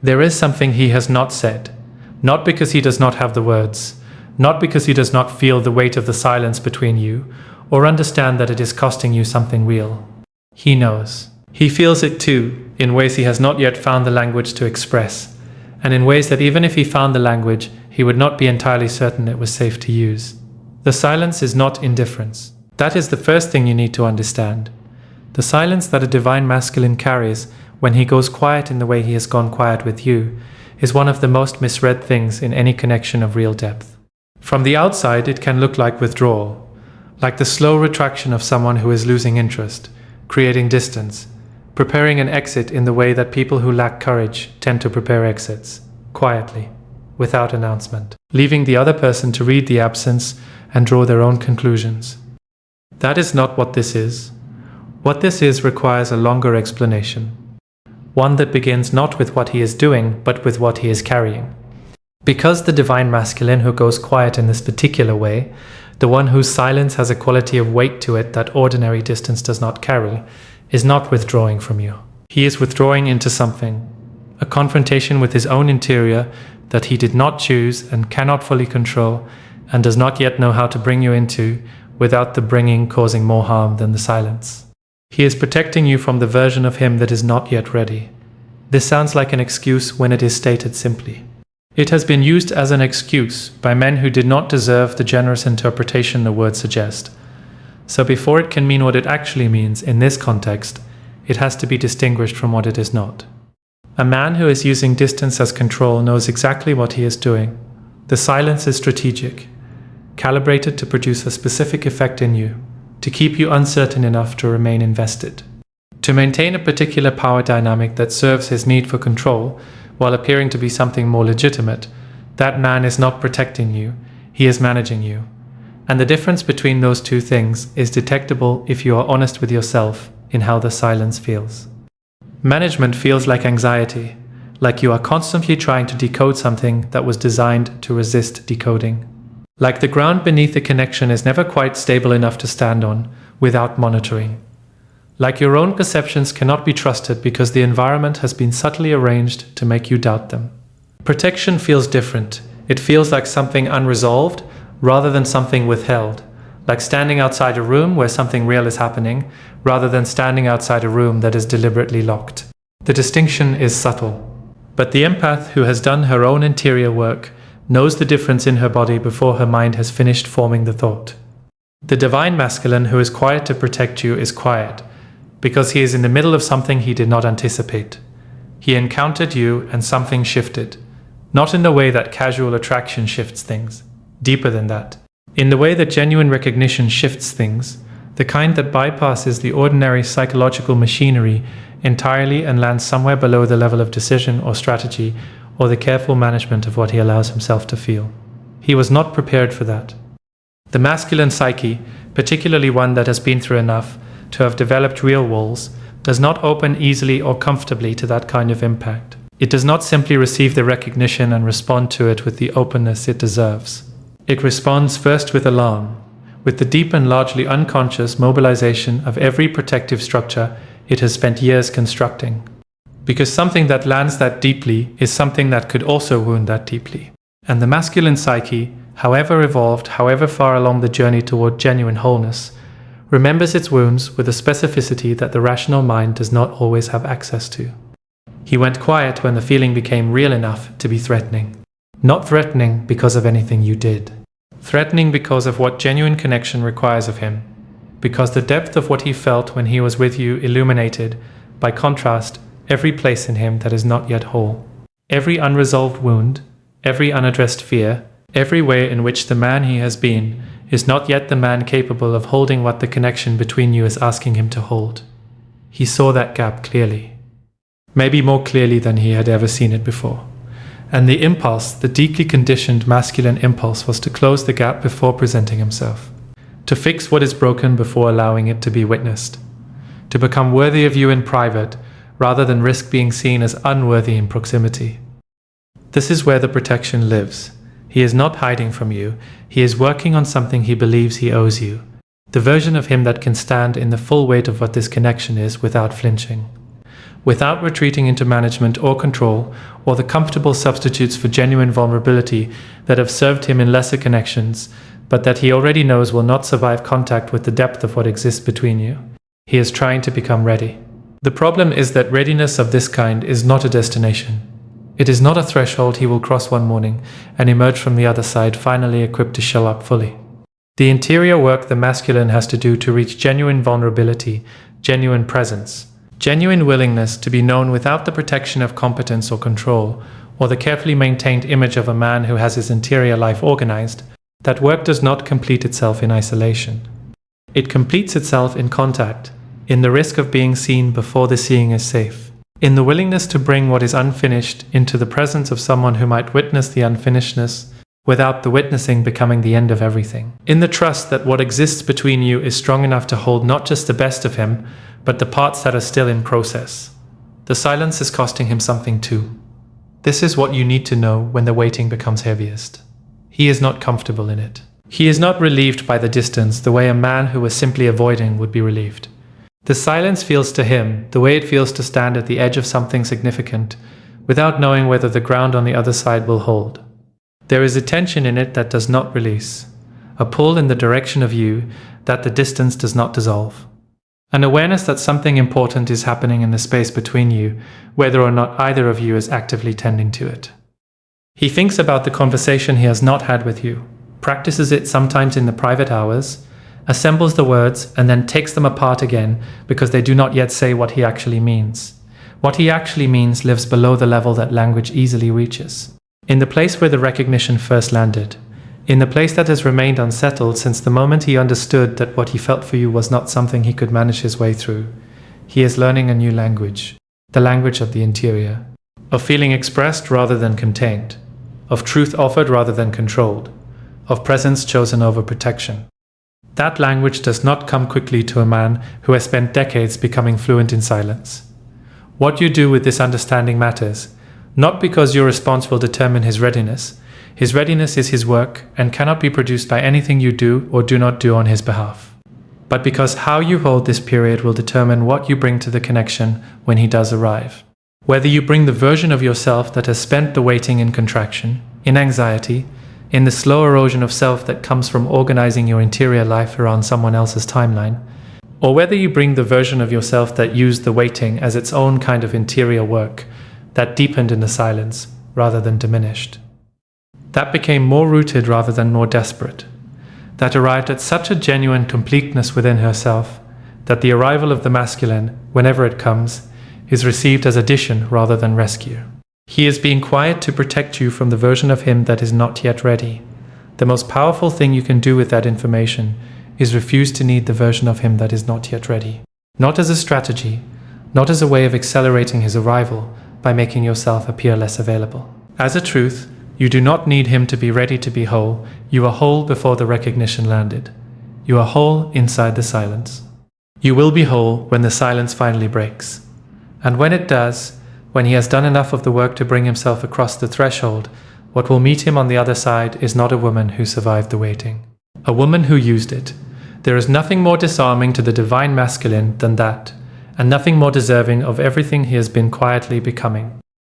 There is something he has not said, not because he does not have the words, not because he does not feel the weight of the silence between you, or understand that it is costing you something real. He knows. He feels it too, in ways he has not yet found the language to express, and in ways that even if he found the language, he would not be entirely certain it was safe to use. The silence is not indifference. That is the first thing you need to understand. The silence that a divine masculine carries when he goes quiet in the way he has gone quiet with you is one of the most misread things in any connection of real depth. From the outside, it can look like withdrawal, like the slow retraction of someone who is losing interest, creating distance, preparing an exit in the way that people who lack courage tend to prepare exits, quietly, without announcement, leaving the other person to read the absence and draw their own conclusions. That is not what this is. What this is requires a longer explanation. One that begins not with what he is doing, but with what he is carrying. Because the divine masculine who goes quiet in this particular way, the one whose silence has a quality of weight to it that ordinary distance does not carry, is not withdrawing from you. He is withdrawing into something, a confrontation with his own interior that he did not choose and cannot fully control and does not yet know how to bring you into without the bringing causing more harm than the silence. He is protecting you from the version of him that is not yet ready. This sounds like an excuse when it is stated simply. It has been used as an excuse by men who did not deserve the generous interpretation the words suggest. So before it can mean what it actually means in this context, it has to be distinguished from what it is not. A man who is using distance as control knows exactly what he is doing. The silence is strategic, calibrated to produce a specific effect in you, to keep you uncertain enough to remain invested. To maintain a particular power dynamic that serves his need for control, while appearing to be something more legitimate, that man is not protecting you, he is managing you. And the difference between those two things is detectable if you are honest with yourself in how the silence feels. Management feels like anxiety, like you are constantly trying to decode something that was designed to resist decoding. Like the ground beneath the connection is never quite stable enough to stand on without monitoring. Like your own perceptions cannot be trusted because the environment has been subtly arranged to make you doubt them. Protection feels different. It feels like something unresolved rather than something withheld. Like standing outside a room where something real is happening rather than standing outside a room that is deliberately locked. The distinction is subtle. But the empath who has done her own interior work knows the difference in her body before her mind has finished forming the thought. The divine masculine who is quiet to protect you is quiet, because he is in the middle of something he did not anticipate. He encountered you and something shifted, not in the way that casual attraction shifts things, deeper than that. In the way that genuine recognition shifts things, the kind that bypasses the ordinary psychological machinery entirely and lands somewhere below the level of decision or strategy or the careful management of what he allows himself to feel. He was not prepared for that. The masculine psyche, particularly one that has been through enough to have developed real walls, does not open easily or comfortably to that kind of impact. It does not simply receive the recognition and respond to it with the openness it deserves. It responds first with alarm, with the deep and largely unconscious mobilization of every protective structure it has spent years constructing. Because something that lands that deeply is something that could also wound that deeply. And the masculine psyche, however evolved, however far along the journey toward genuine wholeness, remembers its wounds with a specificity that the rational mind does not always have access to. He went quiet when the feeling became real enough to be threatening. Not threatening because of anything you did. Threatening because of what genuine connection requires of him. Because the depth of what he felt when he was with you illuminated, by contrast, every place in him that is not yet whole. Every unresolved wound, every unaddressed fear, every way in which the man he has been is not yet the man capable of holding what the connection between you is asking him to hold. He saw that gap clearly. Maybe more clearly than he had ever seen it before. And the impulse, the deeply conditioned masculine impulse, was to close the gap before presenting himself. To fix what is broken before allowing it to be witnessed. To become worthy of you in private, rather than risk being seen as unworthy in proximity. This is where the protection lives. He is not hiding from you. He is working on something he believes he owes you. The version of him that can stand in the full weight of what this connection is without flinching. without retreating into management or control, or the comfortable substitutes for genuine vulnerability that have served him in lesser connections, but that he already knows will not survive contact with the depth of what exists between you. He is trying to become ready. The problem is that readiness of this kind is not a destination. It is not a threshold he will cross one morning and emerge from the other side finally equipped to show up fully. The interior work the masculine has to do to reach genuine vulnerability, genuine presence, genuine willingness to be known without the protection of competence or control, or the carefully maintained image of a man who has his interior life organized, that work does not complete itself in isolation. It completes itself in contact, in the risk of being seen before the seeing is safe, in the willingness to bring what is unfinished into the presence of someone who might witness the unfinishedness, without the witnessing becoming the end of everything, in the trust that what exists between you is strong enough to hold not just the best of him, but the parts that are still in process. The silence is costing him something too. This is what you need to know when the waiting becomes heaviest. He is not comfortable in it. He is not relieved by the distance the way a man who was simply avoiding would be relieved. The silence feels to him the way it feels to stand at the edge of something significant, without knowing whether the ground on the other side will hold. There is a tension in it that does not release, a pull in the direction of you that the distance does not dissolve. An awareness that something important is happening in the space between you, whether or not either of you is actively tending to it. He thinks about the conversation he has not had with you, practices it sometimes in the private hours, assembles the words and then takes them apart again because they do not yet say what he actually means. What he actually means lives below the level that language easily reaches. In the place where the recognition first landed, in the place that has remained unsettled since the moment he understood that what he felt for you was not something he could manage his way through, he is learning a new language, the language of the interior, of feeling expressed rather than contained, of truth offered rather than controlled, of presence chosen over protection. That language does not come quickly to a man who has spent decades becoming fluent in silence. What you do with this understanding matters, not because your response will determine his readiness. His readiness is his work and cannot be produced by anything you do or do not do on his behalf, but because how you hold this period will determine what you bring to the connection when he does arrive. Whether you bring the version of yourself that has spent the waiting in contraction, in anxiety, in the slow erosion of self that comes from organizing your interior life around someone else's timeline, or whether you bring the version of yourself that used the waiting as its own kind of interior work, that deepened in the silence rather than diminished, that became more rooted rather than more desperate, that arrived at such a genuine completeness within herself that the arrival of the masculine, whenever it comes, is received as addition rather than rescue. He is being quiet to protect you from the version of him that is not yet ready. The most powerful thing you can do with that information is refuse to need the version of him that is not yet ready. Not as a strategy, not as a way of accelerating his arrival by making yourself appear less available. As a truth, you do not need him to be ready to be whole. You are whole before the recognition landed. You are whole inside the silence. You will be whole when the silence finally breaks. And when it does, when he has done enough of the work to bring himself across the threshold, what will meet him on the other side is not a woman who survived the waiting. A woman who used it. There is nothing more disarming to the divine masculine than that, and nothing more deserving of everything he has been quietly becoming.